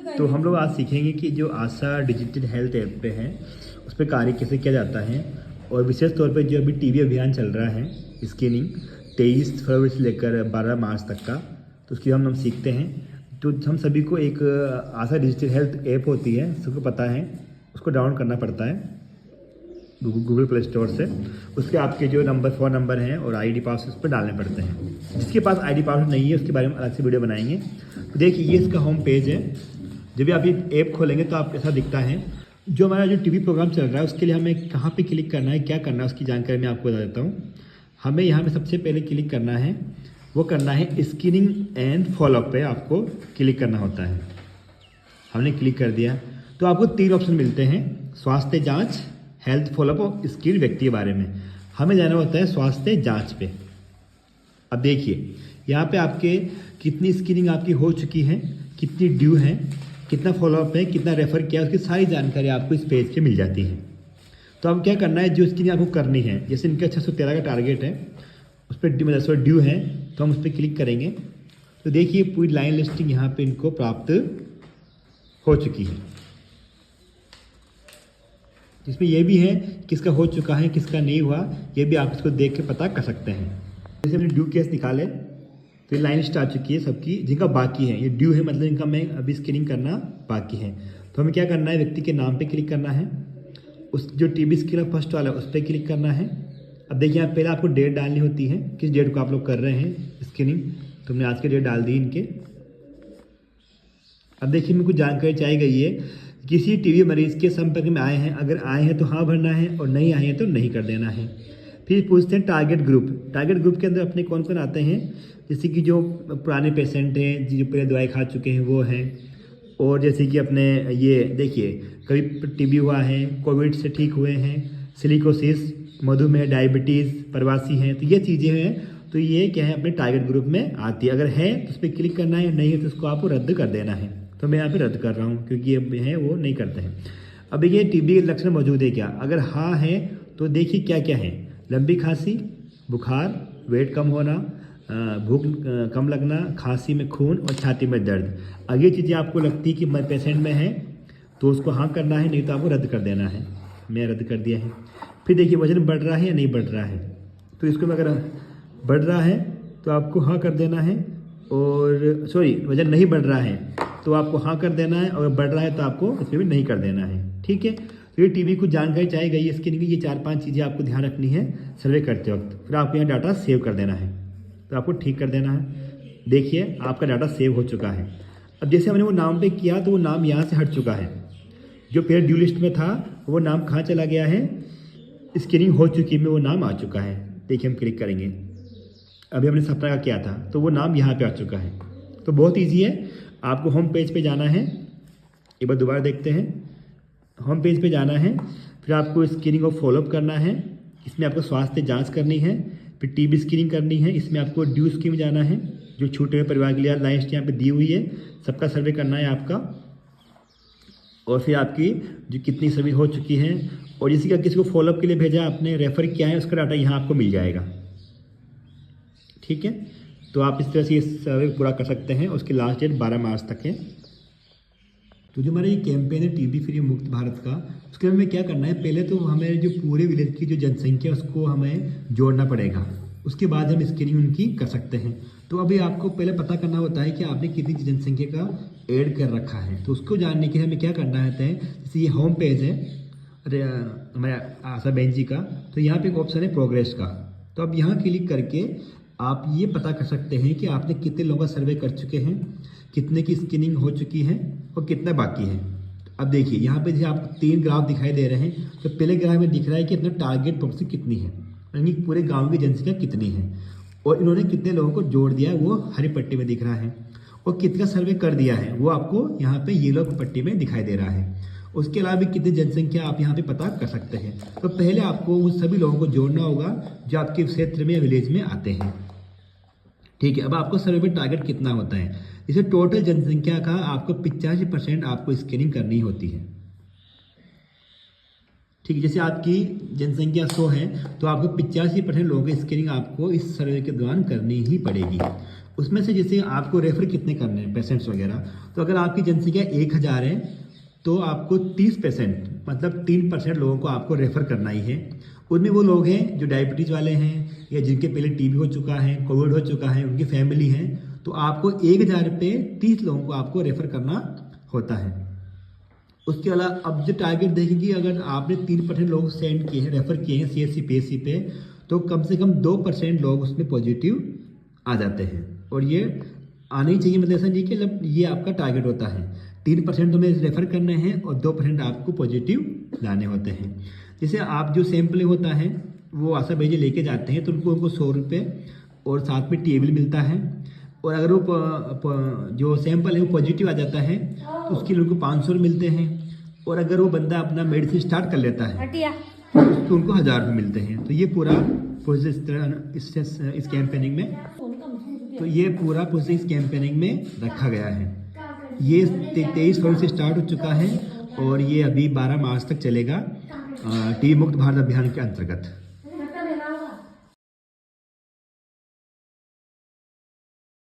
तो हम लोग आज सीखेंगे कि जो आशा डिजिटल हेल्थ ऐप पे है उस पर कार्य कैसे किया जाता है, और विशेष तौर पे जो अभी टीबी अभियान चल रहा है स्क्रीनिंग 23 फरवरी से लेकर 12 मार्च तक का, तो उसकी हम सीखते हैं। तो हम सभी को एक आशा डिजिटल हेल्थ ऐप होती है, सबको पता है, उसको डाउनलोड करना पड़ता है गूगल प्ले स्टोर से। उसके आपके जो फ़ोन नंबर हैं और आईडी पासवर्ड उस पर डालने पड़ते हैं। जिसके पास आईडी पासवर्ड नहीं है उसके बारे में अलग से वीडियो बनाएंगे। तो देखिए ये इसका होम पेज है। जब भी आप ये ऐप खोलेंगे तो आपको ऐसा दिखता है। जो हमारा जो टीवी प्रोग्राम चल रहा है उसके लिए हमें कहाँ पे क्लिक करना है, क्या करना है, उसकी जानकारी मैं आपको बता देता हूँ। हमें यहाँ पे सबसे पहले क्लिक करना है, वो करना है स्क्रीनिंग एंड फॉलोअप पे आपको क्लिक करना होता है। हमने क्लिक कर दिया तो आपको 3 ऑप्शन मिलते हैं, स्वास्थ्य जाँच, हेल्थ फॉलोअप और स्क्रीन व्यक्ति के बारे में। हमें जाना होता है स्वास्थ्य जाँच पे। अब देखिए यहाँ पे आपके कितनी स्क्रीनिंग आपकी हो चुकी है, कितनी ड्यू है, कितना फॉलोअप है, कितना रेफ़र किया, उसकी सारी जानकारी आपको इस पेज पे मिल जाती है। तो अब क्या करना है, जो स्क्रीनिंग आपको करनी है, जैसे इनके 613 का टारगेट है, उस पर ड्यू है तो हम उस पर क्लिक करेंगे। तो देखिए पूरी लाइन लिस्टिंग यहाँ पे इनको प्राप्त हो चुकी है, जिसमें यह भी है किसका हो चुका है, किसका नहीं हुआ, ये भी आप इसको देख के पता कर सकते हैं। जैसे हमने ड्यू केस निकाले तो ये लाइन लिस्ट आ चुकी है सबकी, जिनका बाकी है। ये ड्यू है मतलब इनका मैं अभी स्क्रीनिंग करना बाकी है। तो हमें क्या करना है, व्यक्ति के नाम पे क्लिक करना है, उस जो टीबी स्क्रीन फर्स्ट वाला है उस पर क्लिक करना है। अब देखिए यहाँ पहले आपको डेट डालनी होती है, किस डेट को आप लोग कर रहे हैं स्क्रीनिंग। तो हमने आज की डेट डाल दी इनके। अब देखिए मेरे को जानकारी चाहिए गई है, किसी टीबी मरीज के संपर्क में आए हैं, अगर आए हैं तो हाँ भरना है और नहीं आए हैं तो नहीं कर देना है। फिर पूछते हैं टारगेट ग्रुप। टारगेट ग्रुप के अंदर अपने कौन कौन आते हैं, जैसे कि जो पुराने पेशेंट हैं, जो पहले दवाई खा चुके हैं वो हैं, और जैसे कि अपने ये देखिए कभी टीबी हुआ है, कोविड से ठीक हुए हैं, सिलिकोसिस, मधुमेह, डायबिटीज़, प्रवासी हैं, तो ये चीज़ें हैं। तो ये क्या है, अपने टारगेट ग्रुप में आती है। अगर है तो उस पर क्लिक करना है, नहीं है तो उसको आपको रद्द कर देना है। तो मैं यहाँ पे रद्द कर रहा हूँ क्योंकि ये है वो नहीं करते हैं। अब ये टीबी के लक्षण मौजूद है क्या, अगर हाँ है तो देखिए क्या क्या है, लंबी खांसी, बुखार, वेट कम होना, भूख कम लगना, खांसी में खून और छाती में दर्द। अगर ये चीज़ें आपको लगती कि पेशेंट में है तो उसको हाँ करना है, नहीं तो आपको रद्द कर देना है। मैं रद्द कर दिया है। फिर देखिए वजन बढ़ रहा है या नहीं बढ़ रहा है, तो इसको में अगर बढ़ रहा है तो आपको हाँ कर देना है, और सॉरी वजन नहीं बढ़ रहा है तो आपको हाँ कर देना है, और बढ़ रहा है तो आपको इसमें भी नहीं कर देना है। ठीक है, तो ये टीबी को जानकारी चाहिए गई है, इसके लिए ये 4-5 चीज़ें आपको ध्यान रखनी है सर्वे करते वक्त। फिर आपको यहाँ डाटा सेव कर देना है, तो आपको ठीक कर देना है। देखिए आपका डाटा सेव हो चुका है। अब जैसे हमने वो नाम पे किया तो वो नाम यहाँ से हट चुका है, जो पहले ड्यू लिस्ट में था वो नाम कहाँ चला गया है, स्क्रीनिंग हो चुकी में वो नाम आ चुका है। देखिए हम क्लिक करेंगे, अभी हमने सपना का किया था तो वो नाम यहाँ पे आ चुका है। तो बहुत इजी है, आपको होम पेज पे जाना है, एक बार दोबारा देखते हैं। होम पेज पे जाना है, फिर आपको स्क्रीनिंग और फॉलोअप करना है, इसमें आपको स्वास्थ्य जांच करनी है, फिर टीबी स्क्रीनिंग करनी है, इसमें आपको ड्यू स्कीम जाना है, जो छूटे हुए परिवार के लिए लाइन यहाँ पे दी हुई है, सबका सर्वे करना है आपका। और फिर आपकी जो कितनी सर्वे हो चुकी है, और जिसका किसी को फॉलोअप के लिए भेजा आपने, रेफ़र किया है, उसका डाटा यहाँ आपको मिल जाएगा। ठीक है, तो आप इस तरह से ये सर्वे पूरा कर सकते हैं। उसकी लास्ट डेट 12 मार्च तक है। तो जो हमारा ये कैंपेन है टीबी फ्री मुक्त भारत का, उसके लिए हमें क्या करना है, पहले तो हमें जो पूरे विलेज की जो जनसंख्या है उसको हमें जोड़ना पड़ेगा, उसके बाद हम स्क्रीनिंग उनकी कर सकते हैं। तो अभी आपको पहले पता करना होता है कि आपने कितनी जनसंख्या का ऐड कर रखा है। तो उसको जानने के लिए हमें क्या करना है, जैसे ये होम पेज है हमारे आशा बहन जी का, तो यहाँ पे एक ऑप्शन है प्रोग्रेस का। तो अब यहाँ क्लिक करके आप ये पता कर सकते हैं कि आपने कितने लोगों का सर्वे कर चुके हैं, कितने की स्क्रीनिंग हो चुकी है और कितना बाकी है। अब देखिए यहाँ पे जैसे आपको 3 ग्राफ दिखाई दे रहे हैं, तो पहले ग्राफ में दिख रहा है कि अपना टारगेट पॉपुलेशन कितनी है, यानी पूरे गांव की जनसंख्या कितनी है, और इन्होंने कितने लोगों को जोड़ दिया है वो हरी पट्टी में दिख रहा है, और कितना सर्वे कर दिया है वो आपको यहाँ पे येलो पट्टी में दिखाई दे रहा है। उसके अलावा भी कितनी जनसंख्या आप यहाँ पे पता कर सकते हैं। तो पहले आपको उन सभी लोगों को जोड़ना होगा जो आपके क्षेत्र में या विलेज में आते हैं। ठीक है, अब आपको सर्वे में टारगेट कितना होता है, जैसे टोटल जनसंख्या का आपको 85% आपको स्क्रीनिंग करनी होती है। ठीक है, जैसे आपकी जनसंख्या 100 है तो आपको 85% लोगों की स्क्रीनिंग आपको इस सर्वे के दौरान करनी ही पड़ेगी। उसमें से जैसे आपको रेफर कितने करने हैं पेशेंट्स वगैरह, तो अगर आपकी जनसंख्या 1000 है तो आपको 30% मतलब 3% लोगों को आपको रेफ़र करना ही है। उनमें वो लोग हैं जो डायबिटीज़ वाले हैं या जिनके पहले टीबी हो चुका है, कोविड हो चुका है, उनकी फैमिली है, तो आपको 1000 पे 30 लोगों को आपको रेफ़र करना होता है। उसके अलावा अब जो टारगेट देखेंगे, अगर आपने 3% लोग सेंड किए हैं, रेफ़र किए हैं CSC PSC पे, तो कम से कम 2% लोग उसमें पॉजिटिव आ जाते हैं। और ये आना ही चाहिए, मतलब ऐसा नहीं कि मतलब ये आपका टारगेट होता है। 3% तुम्हें रेफ़र करने हैं और 2% आपको पॉजिटिव लाने होते हैं। जैसे आप जो सैंपल होता है वो आशा भाई जी लेके जाते हैं तो उनको 100 रुपये और साथ में टेबल मिलता है। और अगर वो जो सैंपल है वो पॉजिटिव आ जाता है तो उसके लिए उनको 500 मिलते हैं। और अगर वो बंदा अपना मेडिसिन स्टार्ट कर लेता है तो उनको 1000 रुपये मिलते हैं। तो ये पूरा प्रोसेस इस कैंपेनिंग में, तो ये पूरा प्रोसेस कैंपेनिंग में रखा गया है। ये 23 फरवरी से स्टार्ट हो चुका है और ये अभी 12 मार्च तक चलेगा टीबी मुक्त भारत अभियान के अंतर्गत।